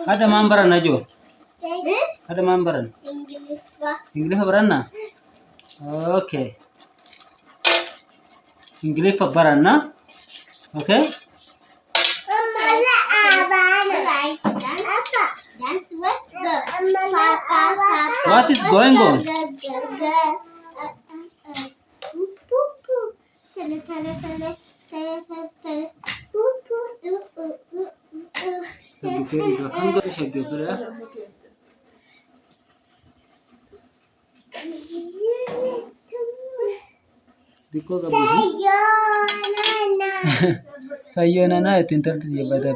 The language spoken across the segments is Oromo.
Ada mambaran aja. Ada mambaran. Inggris berana. Okay. Inggris berana. Okay. What is going on? Sayonana tintar dia bada.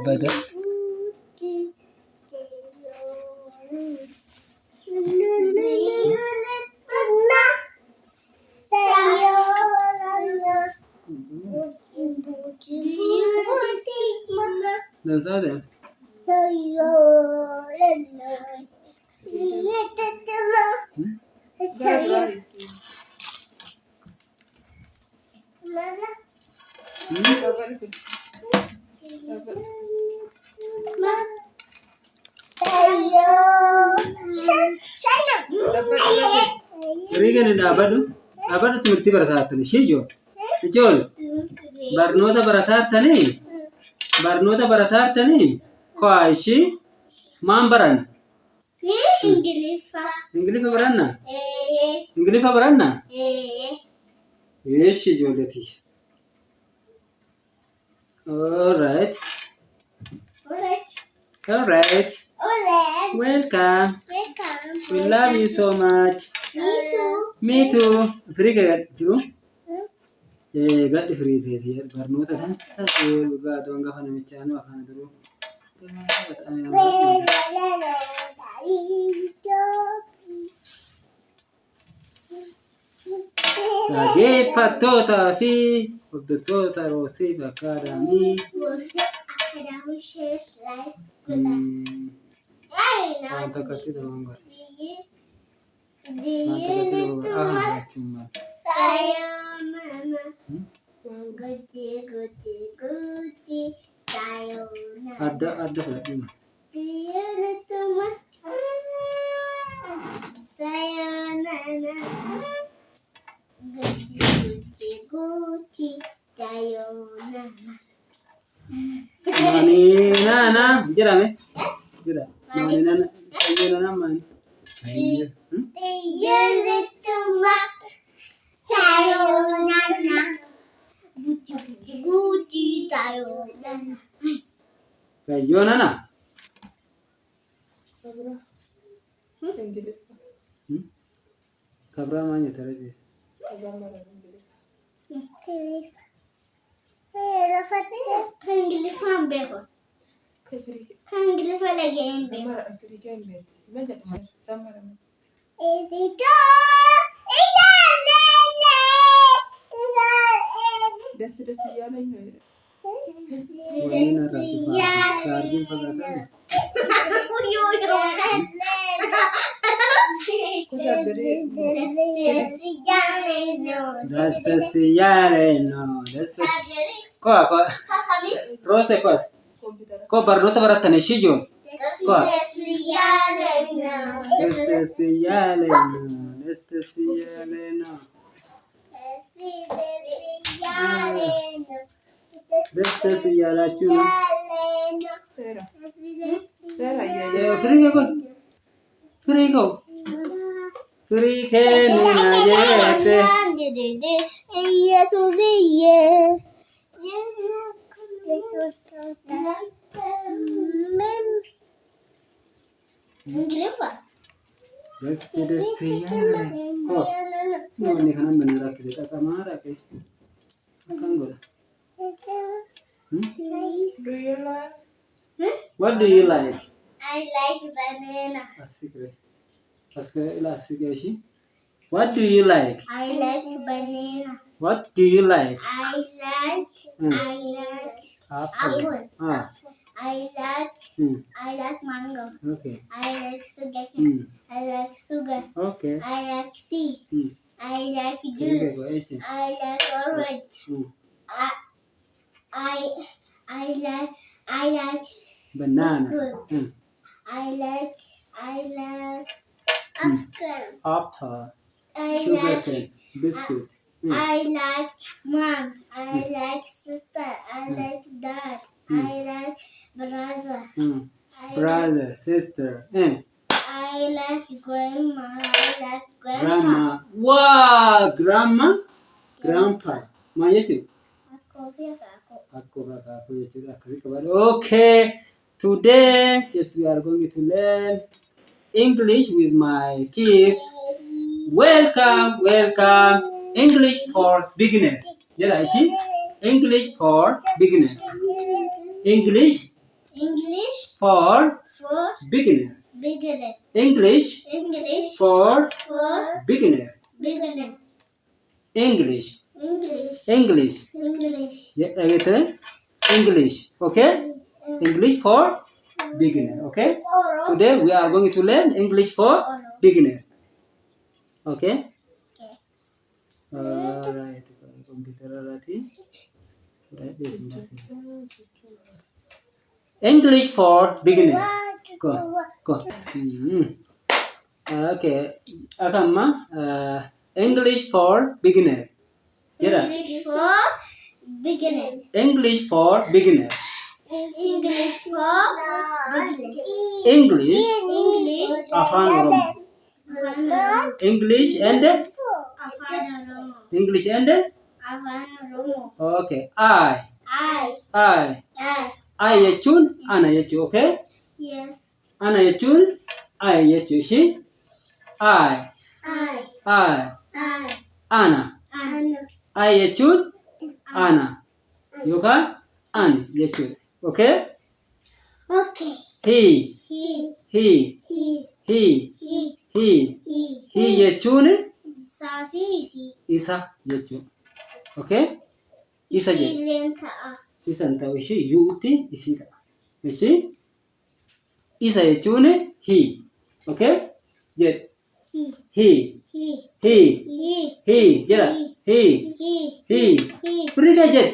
Dan sada. Regan and Abadu Tirti Baratani, Shijo. Joel Barnota Baratartani, Koishi, Mambaran. English Barana. Yes, she Joleti. All right. Welcome. We love you so much. Me too. Free get you. Got the free here. Barnota dansa got on government channel. Lagi patota fi Dr. Roosiif Academy. Ada Fatima. Nana, Jerame. Jera. Nana, Nana man. Sayonana. Kabra manya terasi. That's the Siyaleno. That's the Ko Rose Kos. Ko Barnota Baratane Shijo. Ko That's the Siyaleno. That's the Siyalachuna. Free go. Free can What do you like? I like banana. What do you like? I like banana. What do you like? I like Apple. Ah. I like mango. Okay. I like sugar. Mm. I like sugar. Okay. I like tea. I like Very juice. good. I like orange. I like Banana. biscuit. I like apple. Apple. I Sugar like cane. Biscuit. I like mom. I like sister. I like dad. I like brother. Brother, sister. I like grandma. I like grandpa. Grandma. Wow! Grandma. Grandpa. Maal jechuudha? Akkuma akaakuu jechuudha. Akkasii qabaadha. Okay. Today, just we are going to learn English with my kids. Welcome. English for beginner. Jala ishi. English for beginner. English for beginner. English for beginner. English. Yeah, again. English. Okay? English for beginner. Okay? Today we are going to learn English for beginner. Okay? Alright. Computer alright. English for beginner. Go. Okay. Akamma. English for beginner. English for beginner. English for beginner. English for beginner. English. Afan Oromo. English and English and Afan Oromo. okay. I jechuun ana jechuu. Okay? Yes. Ana jechuun I jechuu. She I ana. I jechuun ana yookaan ani jechuudha. Okay? Okay. He jechuun isa jechuudha. Okay? Isa jechuudha. Isan ta'u ishee yuutti isii ta'a. Ishee isa jechuun he. Okay? Jedh. He jedha. He. Firiga jedh.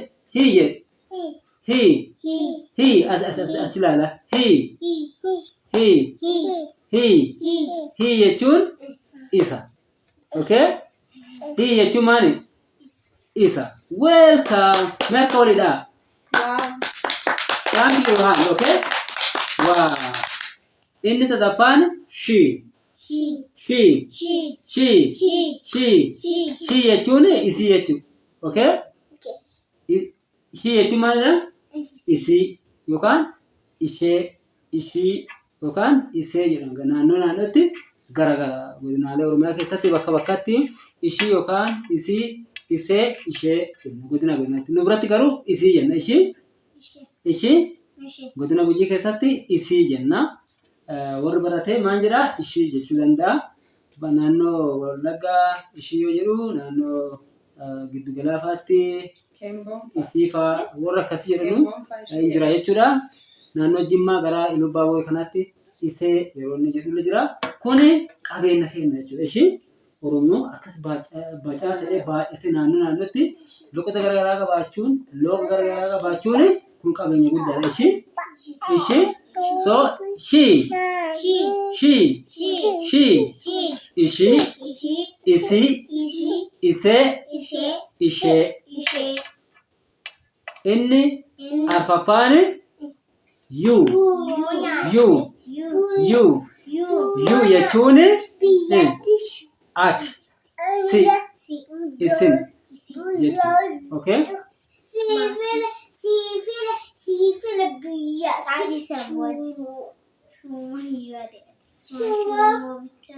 He as ilaala. He jechuun isa. Okay? He jechuun maali? Isa. Welcome. Meeqa walidha? Wow. Thank you, hand. Okay? Wow. Inni sadaffaan she jechuun isii jechuudha. Okay? She jechuun maalidha? Isii yookaan ishii yookaan isee jedhama. Naannootti garagara. Godinaalee Oromiyaa keessatti bakka bakkatti ishii yookaan isii, isee, ishee godinaatti. Nu biratti garuu isii jenna. Ishii godina Gujii keessatti isii jenna. Warri baratee maal jedhaa? Ishii jechuu danda'a. Naannoo Wallaggaa ishii yoo jedhu naannoo giddu galaafaatti isii fa'aa warra akkasii jedhanu hin jira jechuudha. Naannoo Jimmaa gara Ilubbaa Boorii kanaatti isee yeroo inni jedhu jira. Kuni qabeenya keenya jechuudha. Ishii Oromoo akkas bacaa ta'ee baay'ate naannootti loqota garaagaraa qabaachuun kun qabeenya guddaadha. Ishii so she ishii, isii, isee, ishee. Inni arfaffaan you jechuun ati, si, isin jechuudha. Okay?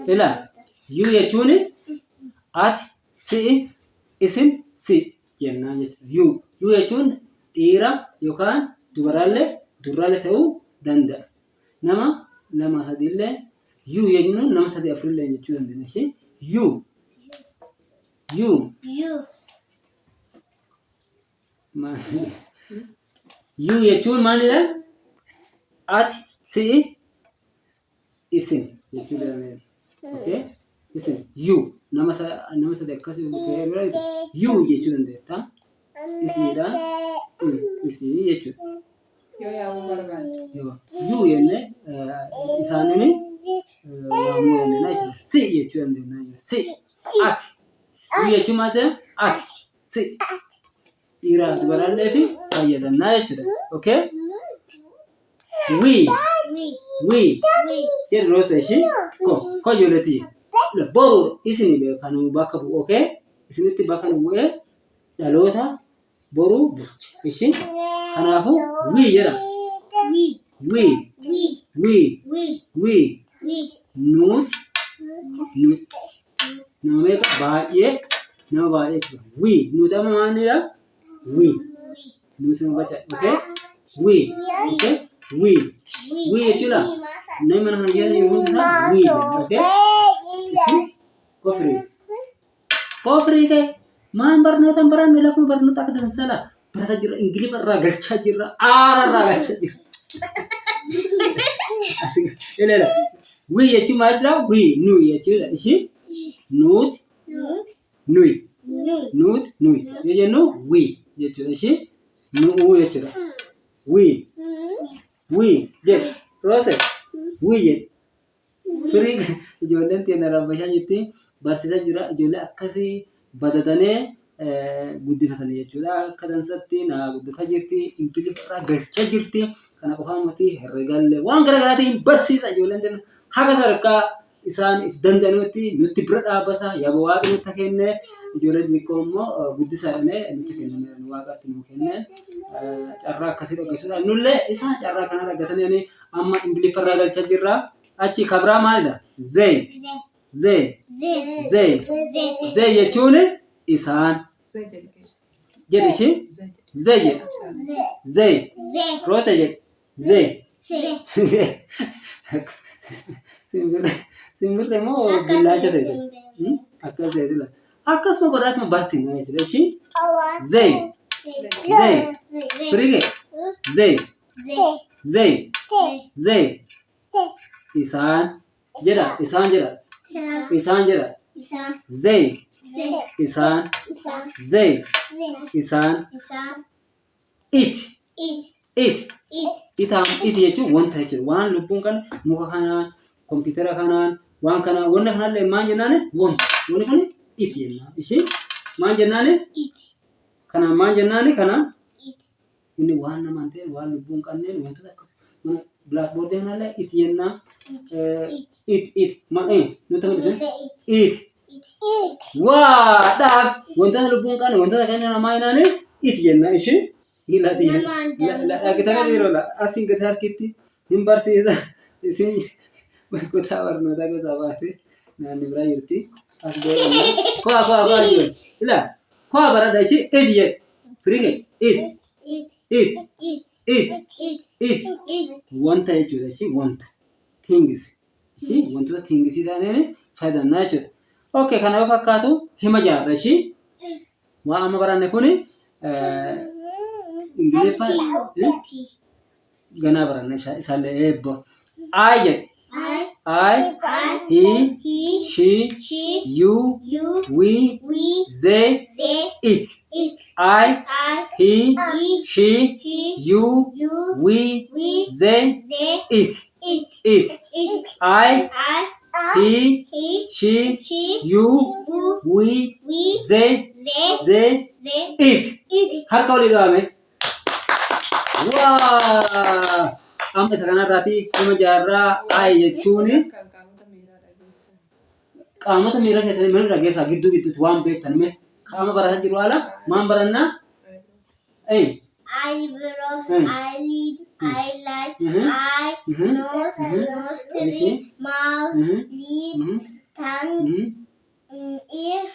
Ila you jechuun ati, si, isin, si jennaan jechuudha. You jechuun dhiira yookaan duraallee ta'uu danda'a. Nama lama sadiillee you jennuun nama sadii afurillee jechuu dandeenya. You You jechuun maalidha? Ati, si'i, isin jechuudha. Okay? Isin, you nama sadii akkasii you jechuu dandeetta. Isinidha. Isin jechuudha. You jennee isaaniin waamuu dandeenya jechuudha. Si jechuu dandeenya. Si, ati. You jechuun maal ta'e? Ati, si. Dhiiraa dubaraallee fi fayyadamnaa jechuudha. Okay? We jedhu roota ishii ko ijoolletii boru isin kan bakka bu'u. Okay? Isinitti bakka bu'ee dhaloota boruu bulcha ishii. Kanaafuu we jedha. We nuti nama baay'ee jechuudha. We nuti amma maalidha? We nuti nama bacha. Okay? We jechuudha. Namni mana kana keessa jiru hundi isaa we. Okay? Kofrii kee maan barnootaan barannu lakkuma barnoota akka dansalaa barata jirra. Ingilifa irraa galchaa jirra. Aara irraa galchaa jirra. We jechuun maalidha? We nuyi jechuudha. Ishii nuti nuyi yoo jennu we jechuudha. Ishii nu'uu jechuudha. We jedhu Roosiif we jedhu. Firii ijoolleen teenya rabbashaa jirti. Barsiisaa jira. Ijoollee akkasii badatanii guddifatan jechuudha. Akka dansatti naa guddataa jirti. Ingilifa irraa galchaa jirti. Kana qofaa miti herreegallee waan garaagaraatiin barsiisa ijoolleen teenya. Haga sadarkaa isaan if danda'anitti nutti bira dhaabbata. Yaaba waaqni nutti kenne ijoollee xixiqqoo immoo guddisaadhaan nutti kenname waaqatti nu kenne. Carraa akkasii dhaggeessuudha. Nullee isaan carraa kana dhaggatanii amma Ingilifa irraa galchaa jirra. Achi kabraa maalidha? Zee jechuun isaan jedhi ishii zee jedha. Zee roota jedha. Zee simbirri immoo billaacha ta'e akkas ta'edha. Akkasuma godhaatuma barsiifna jechuudha. Ishii zee firige zee isaan jedha. Zee isaan it jechuun wanta jechuudha. Waan lubbuun kan muka kanaan kompiitara kanaan waan kanaan wanta kanallee maal jennaani? Wanta wanti kun it jennaan. Ishii maal jennaani? Kanaan maal jennaani? Kanaan inni waan namaan ta'e waan lubbuun kanneen wantoota akkas mana blackboard kanallee it jennaan. Nuti it waadhaa wantoota lubbuun kan wantoota kanneen namaa jennaani it jennaan. Ishii Gilati kita dirola asing ke harkiti himbarsi isin kuta barnota ke sabati nani brairti asdo ko ayo ila ko barada shi ejiye frige it wanta jechuudha. Shi wanta things shi wanta things isaanii fayyadamnaa jechuudha. Okay, kana fakkaatu hima jaarra shi waa amma baranne kuni Ingilifa ganaa baranne isaallee eebbo. I jedhe. I, he, she, you, we, they, it. I, he, she, you, we, they, it. I, he, she, you, we, they, it. Harka olii dhaame. Wow! Amma isa kanarraati kuma jaarraa ay jechuun qaamota miiraa keessanii mana dhageessaa gidduu gidduutti waan beektan mee qaama barataa jiru ala maan barannaa? Eyebrow, eyelid, eyelash, eye, nose, nostril, mouth, lip, tongue, ear,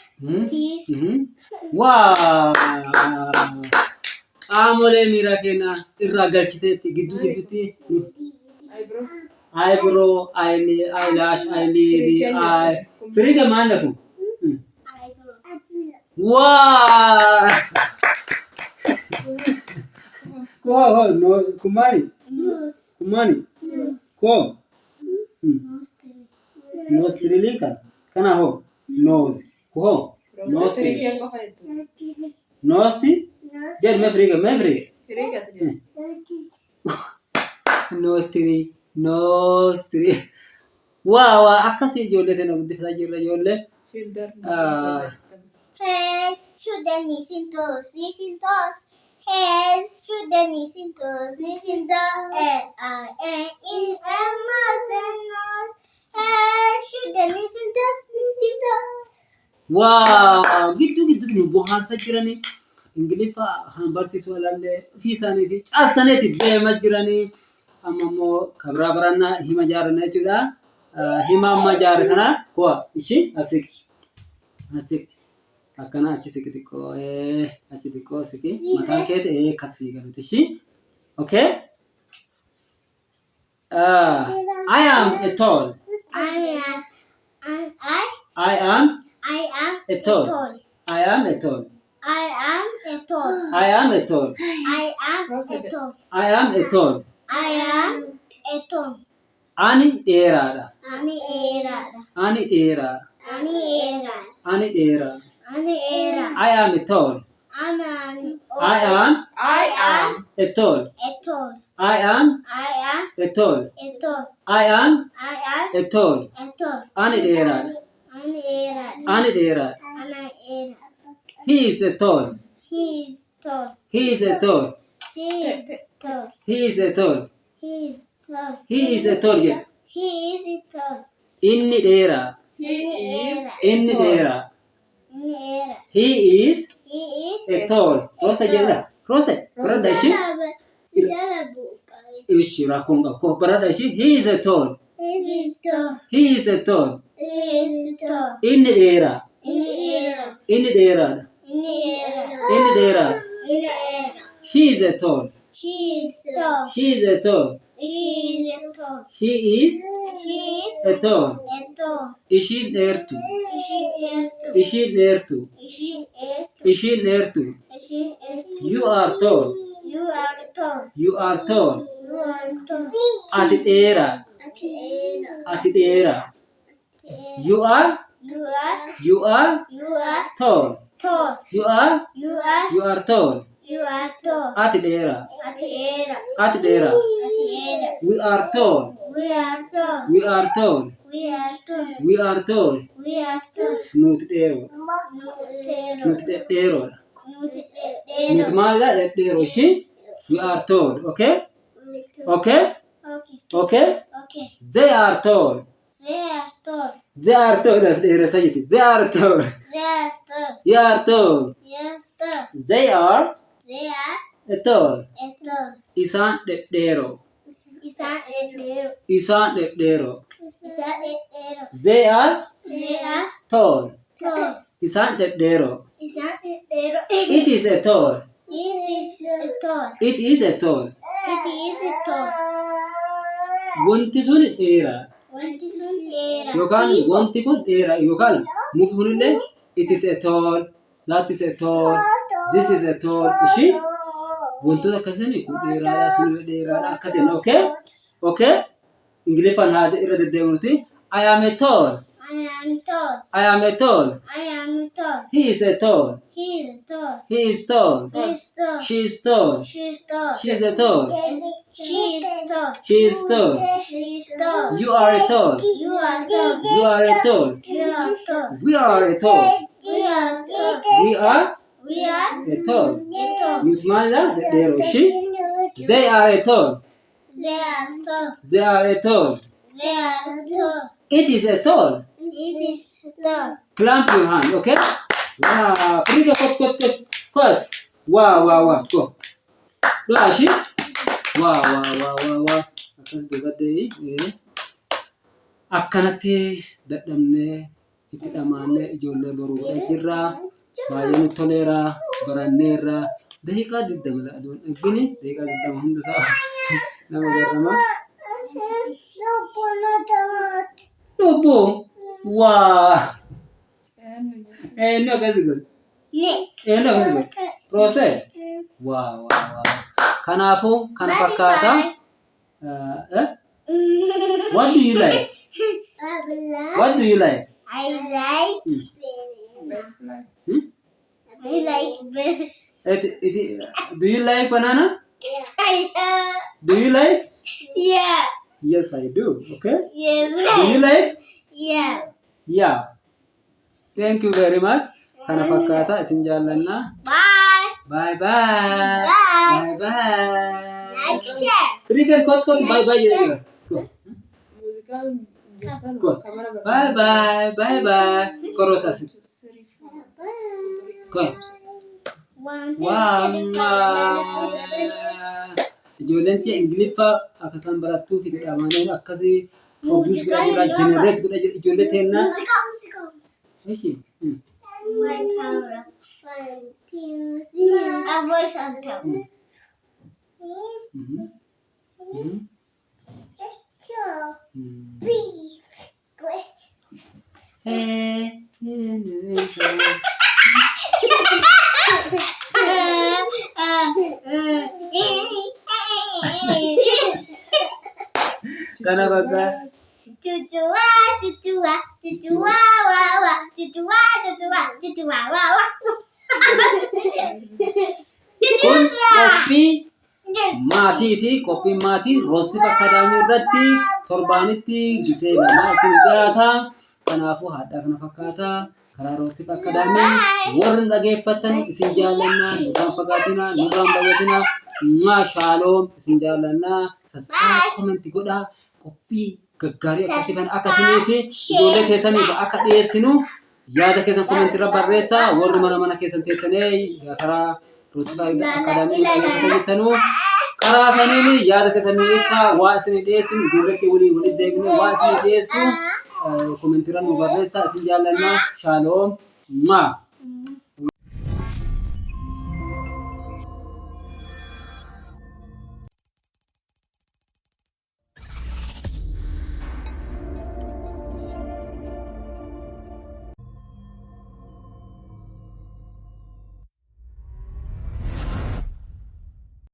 teeth. Wow! Qaamolee miiraa keenya irraa galchiteetti gidduu gidduutti eyebrow, eyelash, eyelid, eye. Firiga maal natu? Wow! Ko no kumani. Kumani. Ko. Nostri lika. Kana ho. Nose. Ko. Nostri. Nosti. Jed me friga. Nostri. Nostri. Wow, akkasi ijoollee tana guddisaa jirra ijoollee. Head, shoulder, knees and toes, knees and toes. Head, shoulder, knees and toes, knees and toes. Mouth and nose. Head, shoulder, knees and toes, knees and toes. Wow, gitu nu bohaarsa jirani. Ingiliffa han barsiisuu ilaallee ofii isaaniitii caassaneeti deemaa jiranii. Amma immoo kabraa barannaa hima jaaranna jechuudha. Hima amma jaarre kana ku'a ishii asiqi. Akkana achi siqi xiqqoo achi xiqqoo siqi mataan keeti kasii galuuti ishii. Okay? I am a tall. I am am a tall. I am a tall. I am a tall. I am a tall. I am a tall. I am a tall. I am a tall. Ani dheeraadha. Ani dheeraadha. Ani dheeraa. Ani dheeraa. Ani dheeraa. Ani dheeraa. I am a tall. I am a tall. A tall. I am a tall. A tall. I am A tall. a tall. Ani dheeraadha. Ani dheeraadha. Ani dheeraadha. Ani dheeraa. He is a tall. He is tall. He is a tall. He is tall. He is a tall. He is tall. He is a tall. Yeah. He is tall. Inni dheeraa. Inni dheeraa. Inni dheeraa. Inni dheeraa. He is He is a tall. Rosa jedha. Rosa. Barada ishii. Sijaara buqqa'e. Ishii rakkoon qabu. Barada ishii. He is a tall. He is tall. He is a tall. He is tall. Inni dheeraa. Inni dheeraa. Inni dheeraadha. Inni dheeraa. Inni dheeraa. Inni dheeraa. She is a tall. She is tall. She is a tall. She is tall. She is She is a tall. tall. Ishiin dheertu. She is tall. Ishiin dheertu. She is Ishiin dheertu. She is You are tall. You are tall. You are tall. You are tall. Ati dheeraa. Ati dheeraa. Ati dheeraa. You are You are you are You are tall. tall. You are You are you are tall. You are tall. Ati dheeraa. Ati dheeraa. Ati dheeraa. Ati dheeraa. We are tall. We are tall. We are tall. We are tall. We are tall. We are tall. Nuti dheeroo. Nuteero. Nuti dhedheeroodha. Nuteero. Nuti maalidha dhedheeroo ishii. We are tall. Okay? Okay? Okay. Okay? Okay. They are tall. They are tall. They are tall. Dheeressa jetti. They are tall. They are tall. You are tall. Yes, tall. They are They are tall. tall. Isaan dhedheeroo. Isaan dhedheeroo. Isaan dhedheeroo. Isaan dhedheeroo. They are They are tall. tall. Isaan dhedheeroo. Isaan dhedheeroo. It is a tall. It is tall. It is a tall. It is tall. Wanti sun dheeraa. Wanti sun dheeraa. Yookaan wanti kun dheeraa yookaan muki kunillee it is a tall. That is a tall. This is a tall. Ishii wantoota akkasii kun dheeraadha sun dheeraadha akkasii. Okay? Okay? Ingiliffaan haadha irra deddeebinuti. I am a tall. I am tall. I am a tall. I am tall. He is a tall. He is tall. He is tall. He is tall. She is tall. She is tall. She is a tall. She is tall. She is tall. She is tall. You are a tall. You are tall. You are a tall. You are tall. We are a tall. We are tall. We are We are a tall. tall. Nuti maalidha dhedheeroo ishii. They are a tall. They are tall. They are a tall. They are tall. It is a tall. It is tall. Clamp your hand, okay? Wow. Friga kot. First. Wow. Go. Do ashi. Wow. Akkas dubbadee. Akkanatti dadhabnee itti dhamaannee ijoollee boruu godhaa jirra. Baay'ee nutti toleera. Baranneerra. Daqiiqaa 20 aduun eeggini. Daqiiqaa 20 hunda isaa nama garrama. Lubbu. Waa. Eenyu akkasii godhe? Nick. Eenyu akkasii godhe? Roosee. Wow. Kanaafuu kana fakkaata. What do you like? What do you like? I like banana. I like banana. Do you like banana? Yeah. Do you like? Yeah. Yes, I do. Okay. Yes. Do you like? Yeah. Yeah. Thank you very much. Kana fakkaata isin jaallanna. Bye. Bye bye. Bye. Bye bye. Like, share. Frigal kot bye bye jedhira. Go. Bye bye. Bye bye. Korota sit. Go. Ijoolleen Ingiliffaa akkasaan barattuu fi dhaamaanii akkasii produce godha jira, generate godha jira ijoollee teennaa. Eeshi. My camera. 1, 2, 3. A voice on camera. Just show. Please. Kana bakka. Cucua, cucua, cucua, wawa, cucua, cucua, cucua, wawa. Kun koppii maatiiti. Koppiin maatii Roosiif Akadaamii irratti torbaanitti gisee lama isin dhiyaata. Kanaafuu haadha kana fakkaata. Karaa Roosiif Akadaamii warri dhageeffattan isin jaallanna. Nurraan fagaatina, nurraan baay'atina. Shaaloom isin jaallanna. Subscribe, comment godhaa. Qophii gaggaarii akkasii kan akkasii fi ijoollee keessaniif akka dhiyeessinu yaada keessan comment irra barreessaa. Warri mana keessan teessanii karaa Roosiif Akadaamii dhageeffatan jettanu karaa saniin yaada keessan ibsaa. Waa isin dhiyeessinu ijoollee waliin deebinu waa isin dhiyeessu comment irra nu barreessaa. Isin jaallanna. Shaaloom.